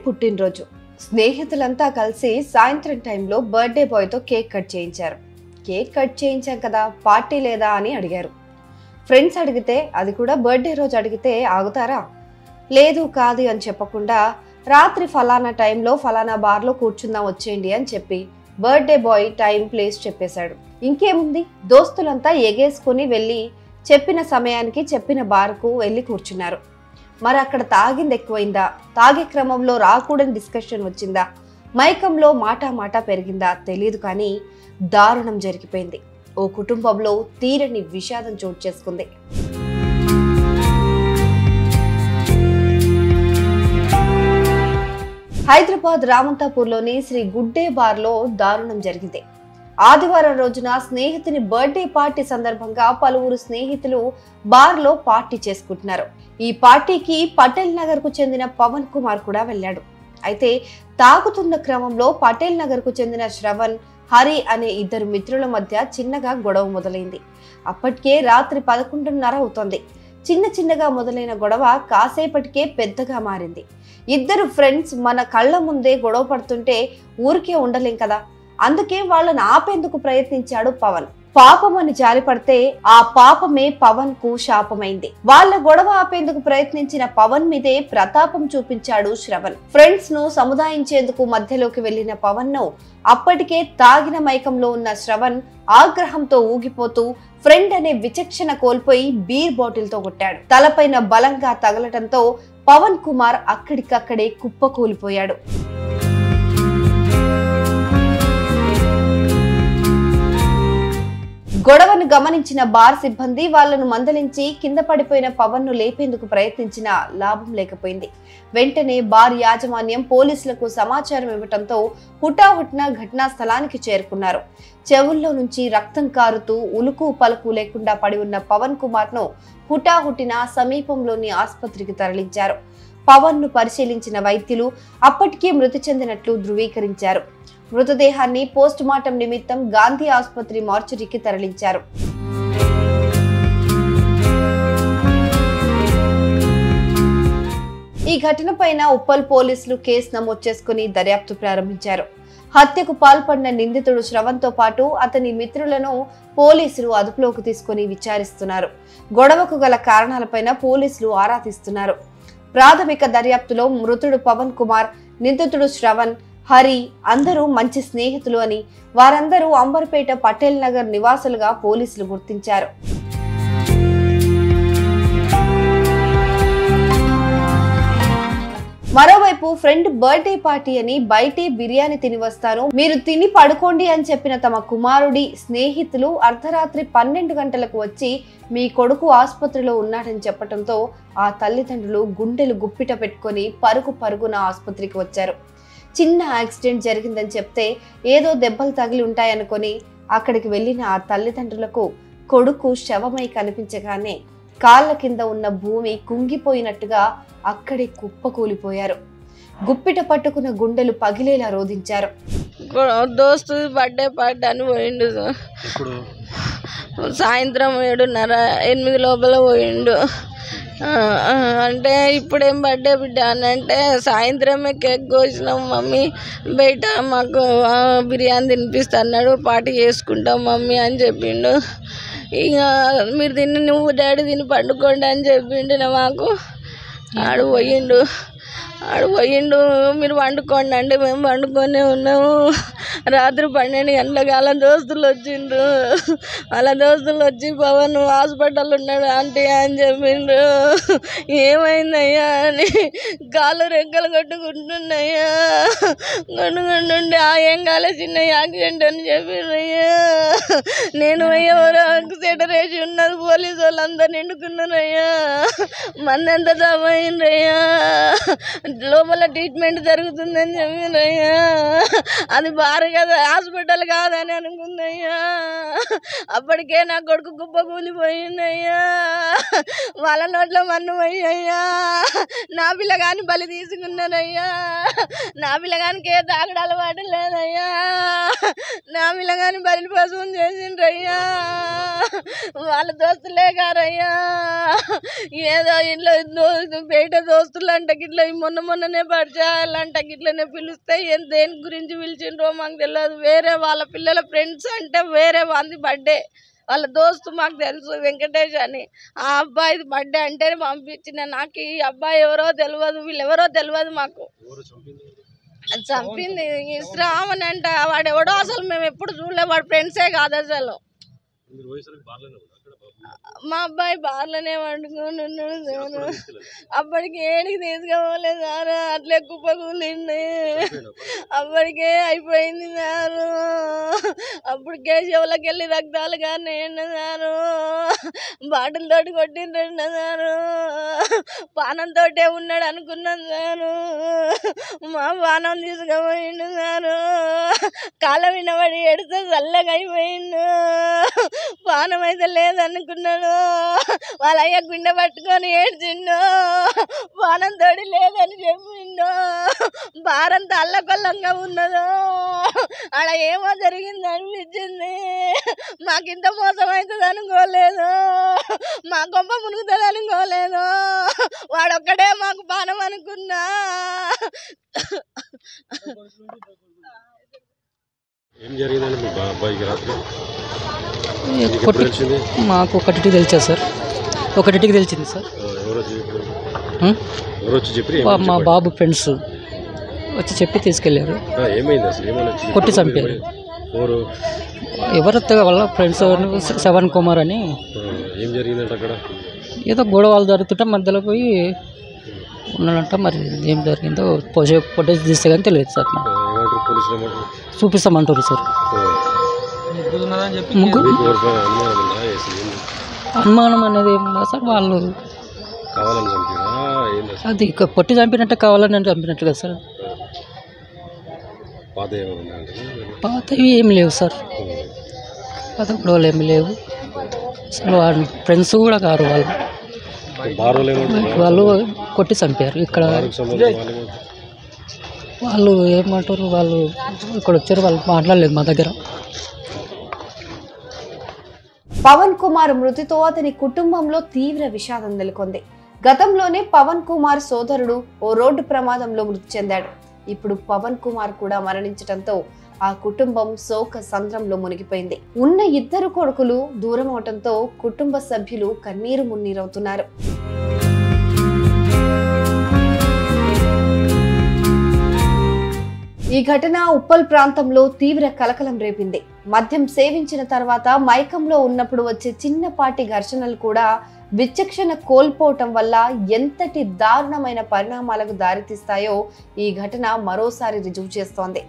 పుట్టినరోజు. స్నేహితులంతా కలిసి సాయంత్రం టైంలో బర్త్డే బాయ్తో కేక్ కట్ చేయించారు. కేక్ కట్ చేయించాం కదా, పార్టీ లేదా అని అడిగారు. ఫ్రెండ్స్ అడిగితే, అది కూడా బర్త్డే రోజు అడిగితే ఆగుతారా? లేదు కాదు అని చెప్పకుండా రాత్రి ఫలానా టైంలో ఫలానా బార్లో కూర్చుందాం వచ్చేయండి అని చెప్పి బర్త్డే బాయ్ టైం ప్లేస్ చెప్పేశాడు. ఇంకేముంది, దోస్తులంతా ఎగేసుకుని వెళ్ళి చెప్పిన సమయానికి చెప్పిన బార్కు వెళ్ళి కూర్చున్నారు. మరి అక్కడ తాగింది ఎక్కువైందా, తాగే క్రమంలో రాకూడని డిస్కషన్ వచ్చిందా, మైకంలో మాట పెరిగిందా తెలియదు, కానీ దారుణం జరిగిపోయింది. ఓ కుటుంబంలో తీరని విషాదం చోటు చేసుకుంది. హైదరాబాద్ రామంతాపూర్లోని శ్రీ గుడ్డే బార్లో దారుణం జరిగింది. ఆదివారం రోజున స్నేహితుని బర్త్డే పార్టీ సందర్భంగా పలువురు స్నేహితులు బార్లో పార్టీ చేసుకుంటున్నారు. ఈ పార్టీకి పటేల్ నగర్ కు చెందిన పవన్ కుమార్ కూడా వెళ్ళాడు. అయితే తాగుతున్న క్రమంలో పటేల్ నగర్ కు చెందిన శ్రవణ్, హరి అనే ఇద్దరు మిత్రుల మధ్య చిన్నగా గొడవ మొదలైంది. అప్పటికే రాత్రి 11:30 అవుతోంది. చిన్నగా మొదలైన గొడవ కాసేపటికే పెద్దగా మారింది. ఇద్దరు ఫ్రెండ్స్ మన కళ్ళ ముందే గొడవ పడుతుంటే ఊరికే ఉండలేం కదా, అందుకే వాళ్ళని ఆపేందుకు ప్రయత్నించాడు పవన్. పాపమని జాలిపడితే ఆ పాపమే పవన్ కు శాపమైంది. వాళ్ళ గొడవ ఆపేందుకు ప్రయత్నించిన పవన్ మీదే ప్రతాపం చూపించాడు శ్రవణ్. ఫ్రెండ్స్ ను సముదాయించేందుకు మధ్యలోకి వెళ్లిన పవన్ ను అప్పటికే తాగిన మైకంలో ఉన్న శ్రవణ్ ఆగ్రహంతో ఊగిపోతూ ఫ్రెండ్ అనే విచక్షణ కోల్పోయి బీర్ బాటిల్ తో కొట్టాడు. తలపైన బలంగా తగలటంతో పవన్ కుమార్ అక్కడికక్కడే కుప్పకూలిపోయాడు. గొడవను గమనించిన బార్ సిబ్బంది వాళ్లను మందలించి కింద పడిపోయిన పవన్ ను లేపేందుకు ప్రయత్నించినా లాభం లేకపోయింది. వెంటనే బార్ యాజమాన్యం పోలీసులకు సమాచారం ఇవ్వడంతో హుటాహుటిన ఘటనా స్థలానికి చేరుకున్నారు. చెవుల్లో నుంచి రక్తం కారుతూ ఉలుకు పలుకు లేకుండా పడి ఉన్న పవన్ కుమార్ ను హుటాహుటిన సమీపంలోని ఆసుపత్రికి తరలించారు. పవన్ ను పరిశీలించిన వైద్యులు అప్పటికే మృతి చెందినట్లు ధృవీకరించారు. మృతదేహాన్ని పోస్ట్ మార్టం నిమిత్తం గాంధీ ఆసుపత్రి మార్చురీకి తరలించారు. ఈ ఘటనపైన ఉప్పల్ పోలీసులు కేసు నమోదు చేసుకుని దర్యాప్తు ప్రారంభించారు. హత్యకు పాల్పడిన నిందితుడు శ్రవణ్ తో పాటు అతని మిత్రులను పోలీసులు అదుపులోకి తీసుకుని విచారిస్తున్నారు. గొడవకు గల కారణాలపైన పోలీసులు ఆరా తీస్తున్నారు. ప్రాథమిక దర్యాప్తులో మృతుడు పవన్ కుమార్, నిందితుడు శ్రవణ్, హరి అందరూ మంచి స్నేహితులు అని, వారందరూ అంబర్పేట పటేల్ నగర్ నివాసులుగా పోలీసులు గుర్తించారు. మరోవైపు ఫ్రెండ్ బర్త్డే పార్టీ అని బయటే బిర్యానీ తిని వస్తాను, మీరు తిని పడుకోండి అని చెప్పిన తమ కుమారుడి స్నేహితులు అర్ధరాత్రి 12 గంటలకు వచ్చి మీ కొడుకు ఆసుపత్రిలో ఉన్నాడని చెప్పడంతో ఆ తల్లిదండ్రులు గుండెలు గుప్పిట పెట్టుకుని పరుగున ఆసుపత్రికి వచ్చారు. చిన్న యాక్సిడెంట్ జరిగిందని చెప్తే ఏదో దెబ్బలు తగిలి ఉంటాయనుకొని అక్కడికి వెళ్లిన ఆ తల్లిదండ్రులకు కొడుకు శవమై కనిపించగానే కాళ్ళ కింద ఉన్న భూమి కుంగిపోయినట్టుగా అక్కడే కుప్పకూలిపోయారు. గుప్పిట పట్టుకున్న గుండెలు పగిలేలా రోధించారు. దోస్తు బర్త్డే పార్టీ అని పోయిండు. సాయంత్రం 7:30-8 లోపల పోయిండు. అంటే ఇప్పుడేం బర్త్డే బిడ్డ అని అంటే, సాయంత్రమే కేక్ కోసినాం మమ్మీ, బయట మాకు బిర్యానీ తినిపిస్తా అన్నాడు, పార్టీ చేసుకుంటాం మమ్మీ అని చెప్పిండు. ఇక మీరు తిని, నువ్వు డాడీ తిని పండుకోండి అని చెప్పిండు మాకు. ఆడు పోయిండు, మీరు వండుకోండి అంటే మేము వండుకొనే ఉన్నాము. రాత్రి 12 గంటలకు వాళ్ళ దోస్తులు వచ్చిండ్రు. వాళ్ళ దోస్తులు వచ్చి పవన్ హాస్పిటల్ ఉన్నాడు ఆంటీ అని చెప్పిండ్రు. ఏమైందయ్యా అని కాళ్ళు రెక్కలు కొట్టుకుంటున్నాయ్యా, కొట్టుకుంటుండే ఏం కాలే, చిన్న యాక్సిడెంట్ అని చెప్పిండ్రయ్యా. నేను ఎవరో సెటర్ వేసి ఉన్నది, పోలీసు వాళ్ళందరూ నిండుకున్నారయ్యా, మందంతా తమైండ్రయ్యా, లోపల ట్రీట్మెంట్ జరుగుతుందని చెప్పినయ్యా. అది బారు కదా, హాస్పిటల్ కాదని అనుకుందయ్యా. అప్పటికే నా కొడుకు కుప్ప కూలిపోయిందయ్యా, వాళ్ళ నోట్లో మన్ను పోయ్యా. నా పిల్లగాని బలి తీసుకున్నారయ్యా, నా పిల్లగానికి ఏ తాగడ అలవాటు లేదయ్యా, నా పిల్లగాని బలి పశువుం చేసిండ్రయ్యా. వాళ్ళ దోస్తులే గారయ్యా, ఏదో ఇంట్లో బయట దోస్తులు అంటే గిట్ల ఇట్లా మొన్ననే పరిచయాలంట ఇట్లనే పిలిస్తే దేని గురించి పిలిచిండ్రో మాకు తెలియదు. వేరే వాళ్ళ పిల్లల ఫ్రెండ్స్ అంటే వేరే వాళ్ళది బర్త్డే, వాళ్ళ దోస్తు మాకు తెలుసు వెంకటేష్ అని. ఆ అబ్బాయిది బర్త్డే అంటేనే పంపించిన. నాకు ఈ అబ్బాయి ఎవరో తెలియదు, వీళ్ళెవరో తెలియదు. మాకు చంపింది శ్రావణ్ అంట. వాడు ఎవడో అసలు మేము ఎప్పుడు చూడలే, వాడు ఫ్రెండ్సే కాదు అసలు. మా అబ్బాయి బార్లోనే వండుకొని ఉన్నాడు సార్. అప్పటికి ఏడికి తీసుకోలేదు సార్, అట్లే కుప్పకూలింది. అప్పటికే అయిపోయింది సారు. అప్పటికే చెవులకి వెళ్ళి రక్తాలు కానీ సారు. బాటిల్తోటి కొట్టిండ్రంట సారు. పానంతో ఉన్నాడు అనుకున్నాను సారు. మా పానం తీసుకుపోయిండు సారు. కాళ్ళ వినబడి ఎడితే చల్లగా అయిపోయిండు. పానం అయితే లేదనుకున్నాను. వాళ్ళ అయ్య గుండె పట్టుకొని ఏడ్చిండు. పానం తోడి లేదని చెప్పిండు. భారంతా అల్లకొల్లంగా ఉన్నదో ఆడ ఏమో జరిగింది అనిపించింది. మాకింత మోసం అవుతుంది అనుకోలేదు, మా గొప్ప మునుగుతుంది అనుకోలేదు. వాడొక్కడే మాకు పానం అనుకున్నా. ఏం జరిగిందండి మీ అబ్బాయికి రాత్రి? మాకు ఒకటికి తెలిసారు సార్, ఒకటికి తెలిసింది సార్. మా బాబు ఫ్రెండ్స్ వచ్చి చెప్పి తీసుకెళ్ళారు. ఏమైంది అసలు? ఏమైనా కొట్టి చంపారు. ఎవరితో వాళ్ళ ఫ్రెండ్స్ శ్రవణ్ కుమార్ అని. ఏం జరిగిందంటే అక్కడ ఏదో గొడవలు జరుగుతుంటే మధ్యలో పోయి ఉన్నాడంట. మరి ఏం జరిగిందో ఫోటోస్ తీస్తే కానీ తెలియదు సార్. చూపిస్తామంటారు సార్. అనుమానం అనేది ఏం లేదు సార్. వాళ్ళు అది పొట్టి చంపినట్టే కావాలని చంపినట్టు కదా సార్. పాతవి ఏమి లేవు సార్, పాత గొడవలు ఏమి లేవు అసలు. వాళ్ళ ఫ్రెండ్స్ కూడా కారు వాళ్ళు కొట్టి చంపారు. ఇక్కడ వాళ్ళు ఏమంటారు, వాళ్ళు ఇక్కడ వచ్చారు, వాళ్ళు మాట్లాడలేదు మా దగ్గర. పవన్ కుమార్ మృతితో అతని కుటుంబంలో తీవ్ర విషాదం నెలకొంది. గతంలోనే పవన్ కుమార్ సోదరుడు ఓ రోడ్డు ప్రమాదంలో మృతి చెందాడు. ఇప్పుడు పవన్ కుమార్ కూడా మరణించడంతో ఆ కుటుంబం శోక సంద్రంలో మునిగిపోయింది. ఉన్న ఇద్దరు కొడుకులు దూరం అవడంతో కుటుంబ సభ్యులు కన్నీరు మున్నీరవుతున్నారు. ఈ ఘటన ఉప్పల్ ప్రాంతంలో తీవ్ర కలకలం రేపింది. మద్యం సేవించిన తర్వాత మైకంలో ఉన్నప్పుడు వచ్చే చిన్నపాటి ఘర్షణలు కూడా విచక్షణ కోల్పోవటం వల్ల ఎంతటి దారుణమైన పరిణామాలకు దారితీస్తాయో ఈ ఘటన మరోసారి రుజువు చేస్తోంది.